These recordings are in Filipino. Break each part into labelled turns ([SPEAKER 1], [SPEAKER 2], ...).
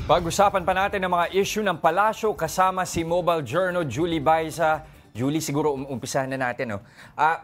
[SPEAKER 1] Pag-usapan pa natin ang mga issue ng palasyo kasama si Mobile Journal Julie Baiza. Julie, siguro umpisahan na natin. No?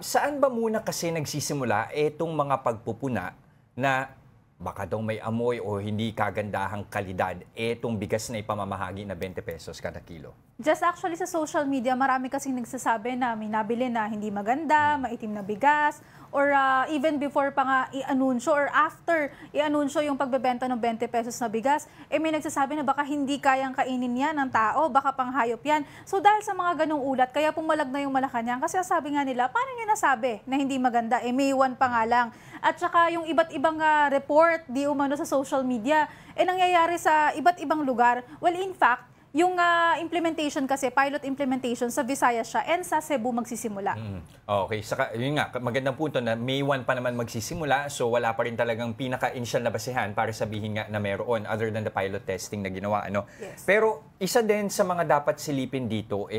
[SPEAKER 1] Saan ba muna kasi nagsisimula itong mga pagpupuna na baka daw may amoy o hindi kagandahang kalidad itong bigas na ipamamahagi na 20 pesos kada kilo?
[SPEAKER 2] Just actually sa social media, marami kasing nagsasabi na may nabili na hindi maganda, maitim na bigas, or even before pa nga i-anunsyo or after i-anunsyo yung pagbebenta ng 20 pesos na bigas, may nagsasabi na baka hindi kayang kainin yan ng tao, baka panghayop yan. So dahil sa mga ganong ulat, kaya pumalag na yung Malacanang kasi sabi nga nila, paano nyo nasabi na hindi maganda? May iwan pa nga lang. At saka yung iba't ibang report, di umano sa social media, nangyayari sa iba't ibang lugar. Well, in fact, yung implementation kasi, pilot implementation sa Visayas siya and sa Cebu magsisimula.
[SPEAKER 1] Okay, saka yun nga, magandang punto na May 1 pa naman magsisimula, so wala pa rin talagang pinaka-initial na basehan para sabihin nga na meron other than the pilot testing na ginawa. Ano?
[SPEAKER 2] Yes.
[SPEAKER 1] Pero isa din sa mga dapat silipin dito,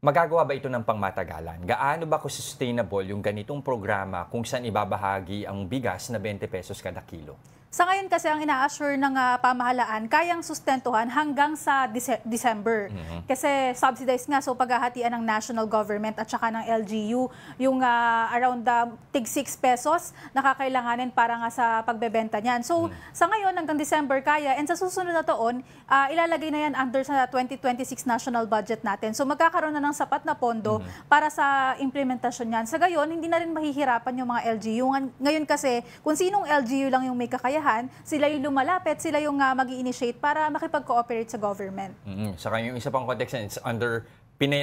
[SPEAKER 1] magagawa ba ito ng pangmatagalan? Gaano ba sustainable yung ganitong programa kung saan ibabahagi ang bigas na 20 pesos kada kilo?
[SPEAKER 2] Sa ngayon kasi ang ina-assure ng pamahalaan, kayang sustentuhan hanggang sa December. Kasi subsidized nga, so paghahatian ng national government at saka ng LGU, yung around tig 6 pesos nakakailanganin para nga sa pagbebenta niyan. So sa ngayon hanggang December kaya, and sa susunod na taon, ilalagay na yan under sa 2026 national budget natin. So magkakaroon na ng sapat na pondo para sa implementasyon niyan. Sa gayon, hindi na rin mahihirapan yung mga LGU. Ngayon kasi, kung sinong LGU lang yung may kakayahan, sila yung lumalapit, sila yung mag-i-initiate para makipag-cooperate sa government.
[SPEAKER 1] Saka yung isa pang context, it's under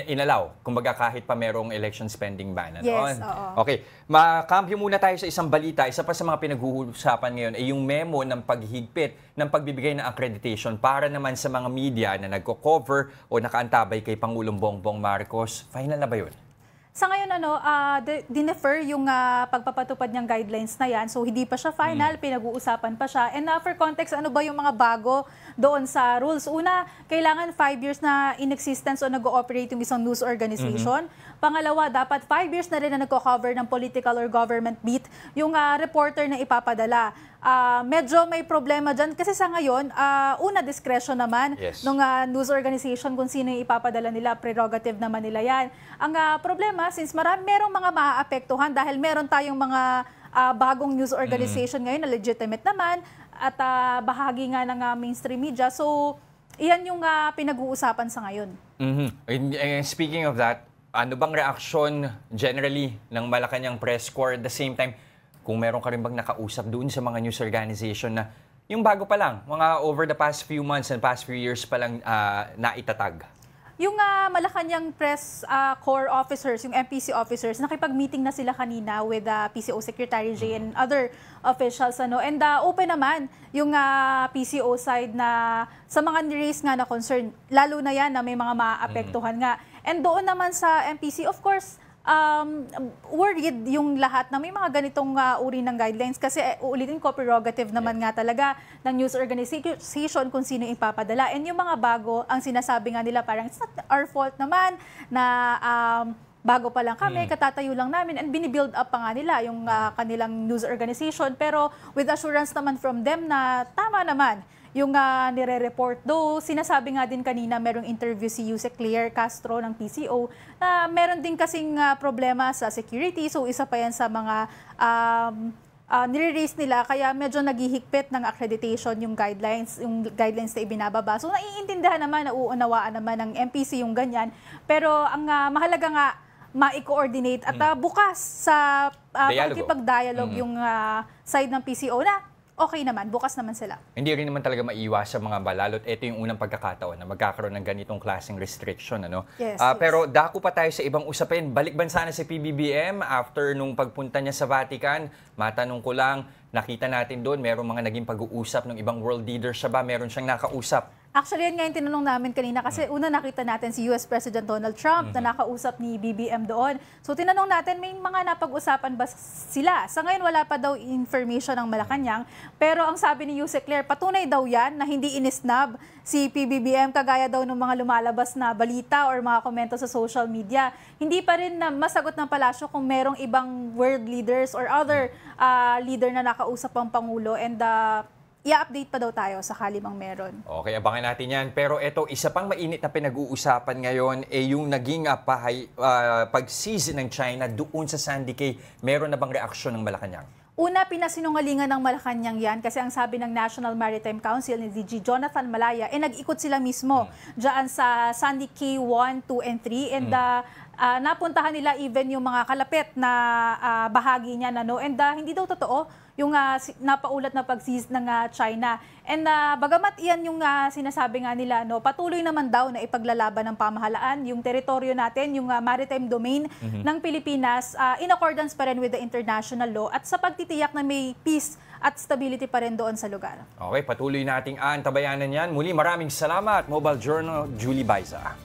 [SPEAKER 1] inalaw, kumbaga kahit pa merong election spending ban. Ano?
[SPEAKER 2] Yes, oo.
[SPEAKER 1] Okay, makampyo muna tayo sa isang balita. Isa pa sa mga pinag-uusapan ngayon ay yung memo ng paghigpit ng pagbibigay ng accreditation para naman sa mga media na nagko-cover o nakaantabay kay Pangulong Bongbong Marcos. Final na ba yun?
[SPEAKER 2] Sa ngayon, dinefer yung pagpapatupad niyang guidelines na yan. So, hindi pa siya final, pinag-uusapan pa siya. And for context, ano ba yung mga bago doon sa rules? Una, kailangan 5 years na in existence o nag-ooperate yung isang news organization. Pangalawa, dapat 5 years na rin na nagko-cover ng political or government beat yung reporter na ipapadala. Medyo may problema dyan kasi sa ngayon, una discretion naman ng news organization kung sino yung ipapadala nila, prerogative naman nila yan. Ang problema, since merong mga maaapektuhan dahil meron tayong mga bagong news organization ngayon na legitimate naman at bahagi nga ng mainstream media. So, iyan yung pinag-uusapan sa ngayon.
[SPEAKER 1] Speaking of that, ano bang reaksyon generally ng Malacanang press corps at the same time, kung meron ka rin bang nakausap doon sa mga news organization na yung bago pa lang, mga over the past few months and past few years pa lang naitatag?
[SPEAKER 2] Yung Malacanang press corps officers, yung MPC officers, nakipag-meeting na sila kanina with PCO Secretary Jay and other officials. And open naman yung PCO side na sa mga ni-raise nga na concern, lalo na yan na may mga maaapektuhan nga. And doon naman sa MPC, of course, worried yung lahat na may mga ganitong uri ng guidelines kasi uulitin ko, prerogative naman nga talaga ng news organization kung sino ipapadala. And yung mga bago, ang sinasabi nga nila parang it's not our fault naman na bago pa lang kami, katatayo lang namin, and binibuild up pa nga nila yung kanilang news organization. Pero with assurance naman from them na tama naman yung nire-report. Though, sinasabi nga din kanina, merong interview si Yusek Claire Castro ng PCO na meron din kasing problema sa security. So, isa pa yan sa mga nire-raise nila. Kaya medyo naghihigpit ng accreditation yung guidelines na ibinababa. So, naiintindihan naman, nauunawaan naman ng MPC yung ganyan. Pero, ang mahalaga nga, ma-coordinate at bukas sa pakikipag-dialogue yung side ng PCO na okay naman, bukas naman sila.
[SPEAKER 1] Hindi rin naman talaga maiiwas sa mga balalot. Ito yung unang pagkakataon na magkakaroon ng ganitong klaseng restriction. Ano?
[SPEAKER 2] Yes,
[SPEAKER 1] Pero dako pa tayo sa ibang usapin. Balik bansa na si PBBM after nung pagpunta niya sa Vatican. Matanong ko lang, nakita natin doon, merong mga naging pag-uusap ng ibang world leaders siya ba? Meron siyang nakausap?
[SPEAKER 2] Actually, yan nga yung tinanong namin kanina kasi una nakita natin si US President Donald Trump na nakausap ni BBM doon. So tinanong natin, may mga napag-usapan ba sila? Sa ngayon, wala pa daw information ng Malacanang. Pero ang sabi ni Yusek Claire, patunay daw yan na hindi inisnab si PBBM kagaya daw ng mga lumalabas na balita or mga komento sa social media. Hindi pa rin na masagot ng palasyo kung merong ibang world leaders or other leader na nakausap ang Pangulo. And i-update pa daw tayo sakali mang meron.
[SPEAKER 1] Okay, abangan natin yan. Pero ito, isa pang mainit na pinag-uusapan ngayon yung naging pag-seize ng China doon sa Sandy Cay. Meron na bang reaksyon ng Malacanang?
[SPEAKER 2] Una, pinasinungalingan ng Malacanang yan kasi ang sabi ng National Maritime Council ni DG Jonathan Malaya, nag-ikot sila mismo dyan sa Sandy Cay 1, 2, and 3. And napuntahan nila even yung mga kalapit na bahagi niya. And hindi daw totoo yung napaulat na pag-seize ng China. And bagamat iyan yung sinasabi nga nila, patuloy naman daw na ipaglalaban ng pamahalaan yung teritoryo natin, yung maritime domain ng Pilipinas in accordance pa rin with the international law at sa pagtitiyak na may peace at stability pa rin doon sa lugar.
[SPEAKER 1] Okay, patuloy nating antabayanan yan. Muli, maraming salamat, Mobile Journal, Julie Baiza.